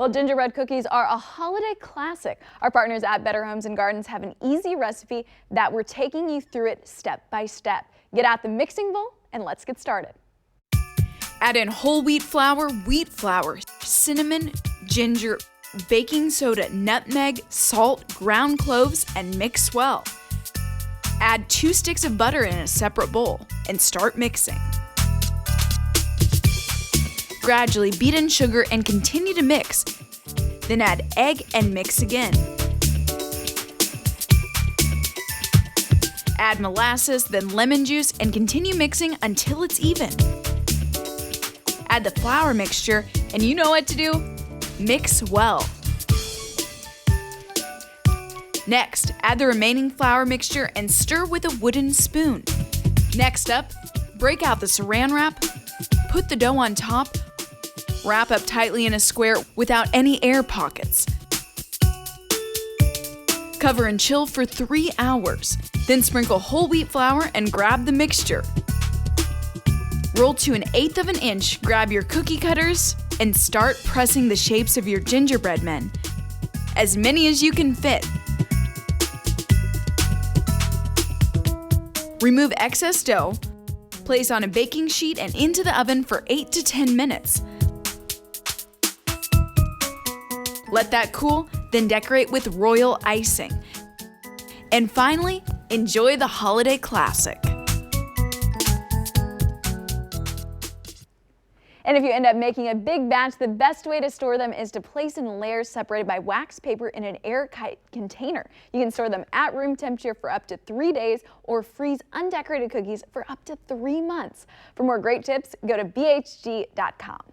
Well, gingerbread cookies are a holiday classic. Our partners at Better Homes and Gardens have an easy recipe that we're taking you through it step by step. Get out the mixing bowl and let's get started. Add in whole wheat flour, cinnamon, ginger, baking soda, nutmeg, salt, ground cloves, and mix well. Add 2 sticks of butter in a separate bowl and start mixing. Gradually beat in sugar and continue to mix. Then add egg and mix again. Add molasses, then lemon juice, and continue mixing until it's even. Add the flour mixture, and you know what to do. Mix well. Next, add the remaining flour mixture and stir with a wooden spoon. Next up, break out the saran wrap, put the dough on top, wrap up tightly in a square without any air pockets. Cover and chill for 3 hours. Then sprinkle whole wheat flour and grab the mixture. Roll to 1/8 of an inch, grab your cookie cutters, and start pressing the shapes of your gingerbread men. As many as you can fit. Remove excess dough, place on a baking sheet and into the oven for 8 to 10 minutes. Let that cool, then decorate with royal icing. And finally, enjoy the holiday classic. And if you end up making a big batch, the best way to store them is to place in layers separated by wax paper in an airtight container. You can store them at room temperature for up to 3 days or freeze undecorated cookies for up to 3 months. For more great tips, go to bhg.com.